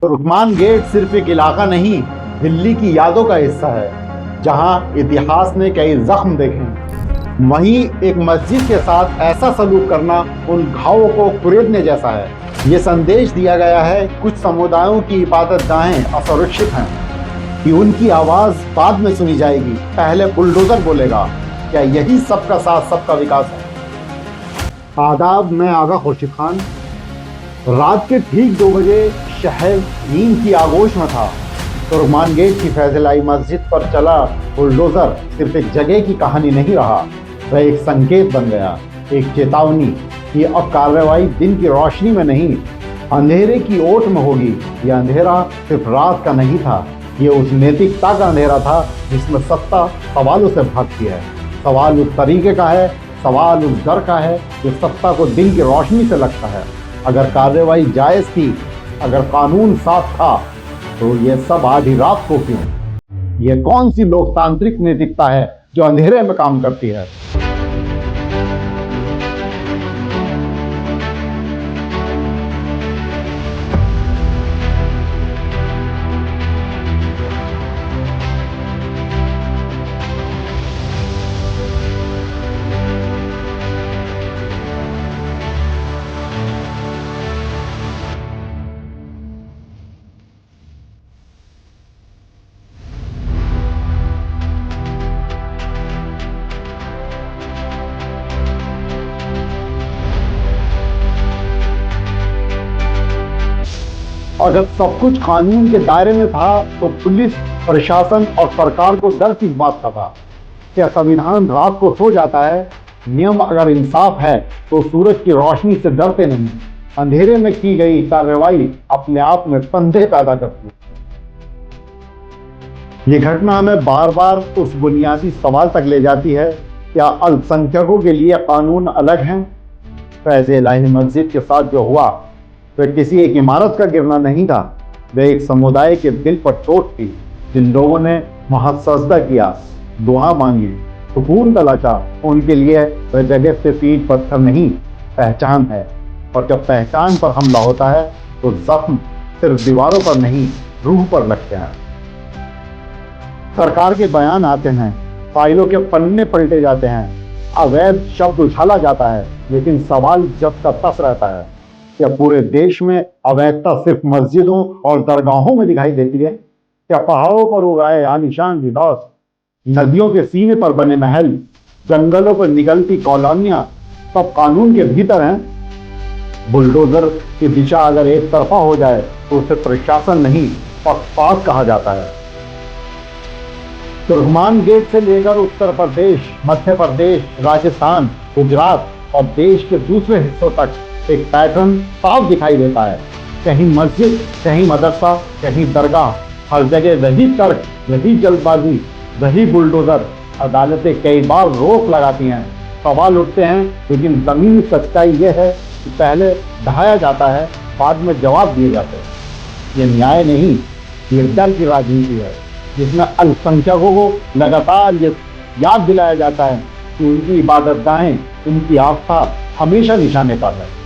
तुर्कमान gate सिर्फ एक इलाका नहीं, दिल्ली की यादों का हिस्सा है, जहां इतिहास ने कई जख्म देखे हैं। वहीं एक मस्जिद के साथ ऐसा सलूक करना उन घावों को कुरेदने जैसा है। ये संदेश दिया गया है कुछ समुदायों की इबादतगाहें असुरक्षित हैं कि उनकी आवाज बाद में सुनी जाएगी, पहले बुलडोजर बोलेगा। क्या यही सबका साथ सबका विकास है? आदाब, मैं आगा खुर्शीद खान। रात के ठीक 2 बजे शहर नींद की आगोश में था। तुर्कमान गेट की फैजलाई मस्जिद पर चला बुलडोजर सिर्फ एक जगह की कहानी नहीं रहा, वह एक संकेत बन गया, एक चेतावनी कि अब कार्रवाई दिन की रोशनी में नहीं, अंधेरे की ओट में होगी। यह अंधेरा सिर्फ रात का नहीं था, ये उस नैतिकता का अंधेरा था जिसमें सत्ता सवालों से भागती है। सवाल उस तरीके का है, सवाल उस डर का है जो सत्ता को दिन की रोशनी से लगता है। अगर कार्रवाई जायज थी, अगर कानून साफ था, तो ये सब आधी रात को क्यों? ये कौन सी लोकतांत्रिक नैतिकता है जो अंधेरे में काम करती है? अगर सब कुछ कानून के दायरे में था तो पुलिस, प्रशासन और सरकार को डर किस बात का था? क्या संविधान रात को सो जाता है? नियम अगर इंसाफ है तो सूरज की रोशनी से डरते नहीं। अंधेरे में की गई कार्रवाई अपने आप में संदेह पैदा करती है। ये घटना हमें बार बार उस बुनियादी सवाल तक ले जाती है, क्या अल्पसंख्यकों के लिए कानून अलग हैं? फैज़-ए-इलाही मस्जिद के साथ जो हुआ वह किसी एक इमारत का गिरना नहीं था, वह एक समुदाय के दिल पर चोट थी। जिन लोगों ने वहां सजदा किया, दुआ मांगी, सुकून तलाशा, उनके लिए वह जगह सिर्फ ईंट पत्थर नहीं, पहचान है। और जब पहचान पर हमला होता है तो जख्म सिर्फ दीवारों पर नहीं, रूह पर लगते हैं। सरकार के बयान आते हैं, फाइलों के पन्ने पलटे जाते हैं, अवैध शब्द उछाला जाता है, लेकिन सवाल जब तक तस रहता है, क्या पूरे देश में अवैधता सिर्फ मस्जिदों और दरगाहों में दिखाई देती है? क्या पहाड़ों पर उगाए आलीशान रिसॉर्ट, नदियों के सीने पर बने महल, जंगलों पर निकलती कॉलोनियां सब कानून के भीतर हैं? बुलडोजर की दिशा अगर एक तरफा हो जाए तो उसे प्रशासन नहीं, पक्षपात कहा जाता है। तुर्कमान गेट से लेकर उत्तर प्रदेश, मध्य प्रदेश, राजस्थान, गुजरात और देश के दूसरे हिस्सों तक एक पैटर्न साफ दिखाई देता है। कहीं मस्जिद, कहीं मदरसा, कहीं दरगाह, हर जगह वही तर्क, वही जल्दबाजी, वही बुलडोजर। अदालतें कई बार रोक लगाती हैं, सवाल उठते हैं, लेकिन जमीनी सच्चाई यह है कि पहले ढहाया जाता है, बाद में जवाब दिए जाते हैं। ये न्याय नहीं, ये डर की राजनीति है, जिसमें अल्पसंख्यकों को लगातार ये याद दिलाया जाता है कि उनकी इबादतगाहें, उनकी आस्था हमेशा निशाने पर है।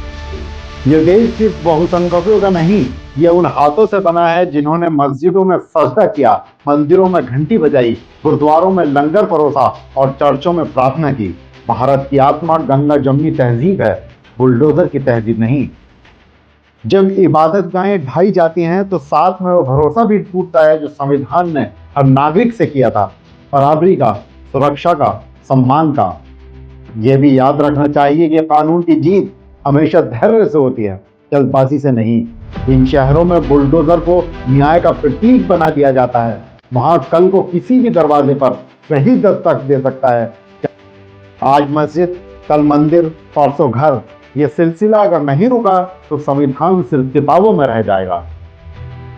ये देश सिर्फ बहुसंख्यकों का नहीं, ये उन हाथों से बना है जिन्होंने मस्जिदों में सजदा किया, मंदिरों में घंटी बजाई, गुरुद्वारों में लंगर परोसा और चर्चों में प्रार्थना की। भारत की आत्मा गंगा जमनी तहजीब है, बुलडोजर की तहजीब नहीं। जब इबादतगाहें ढाई जाती हैं तो साथ में वो भरोसा भी टूटता है जो संविधान ने हर नागरिक से किया था, बराबरी का, सुरक्षा का, सम्मान का। यह भी याद रखना चाहिए कि कानून की जीत हमेशा धैर्य से होती है, जल्दबाजी से नहीं। इन शहरों में बुलडोजर को न्याय का प्रतीक बना दिया जाता है। वहां कल को किसी भी दरवाजे पर वही दस्तक दे सकता है। आज मस्जिद, कल मंदिर, परसों घर। ये सिलसिला अगर नहीं रुका तो संविधान सिर्फ किताबों में रह जाएगा।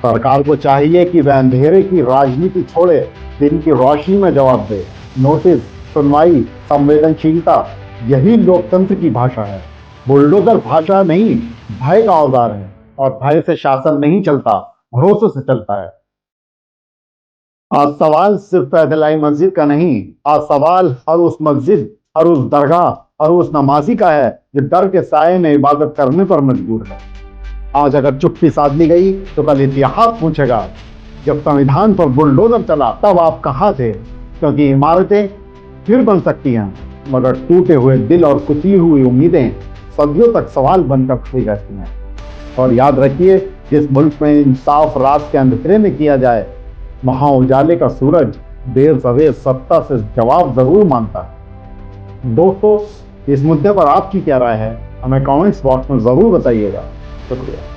सरकार को चाहिए कि वह अंधेरे की राजनीति छोड़े, दिन की रोशनी में जवाब दे। नोटिस, सुनवाई, संवेदनशीलता, यही लोकतंत्र की भाषा है। बुलडोजर भाषा नहीं, भय का औजार है, और भय से शासन नहीं चलता, भरोसे से चलता है। आज सवाल सिर्फ फैज़-ए-इलाही मस्जिद का नहीं, आज सवाल हर उस मस्जिद, हर उस दरगाह, हर उस नमाजी का है जो डर के साए में इबादत करने पर मजबूर है। आज अगर चुप्पी साध ली गई तो कल इतिहास पूछेगा, जब संविधान पर बुलडोजर चला तब आप कहाँ थे? क्योंकि इमारतें फिर बन सकती हैं, मगर टूटे हुए दिल और कुचली हुई उम्मीदें सदियों तक सवाल बनकर खड़ी रहती हैं। और याद रखिए, जिस मुल्क में इंसाफ रात के अंधेरे में किया जाए, वहां उजाले का सूरज देर सवेर सत्ता से जवाब जरूर मांगता है। दोस्तों, इस मुद्दे पर आपकी क्या राय है? हमें कमेंट्स बॉक्स में जरूर बताइएगा। शुक्रिया।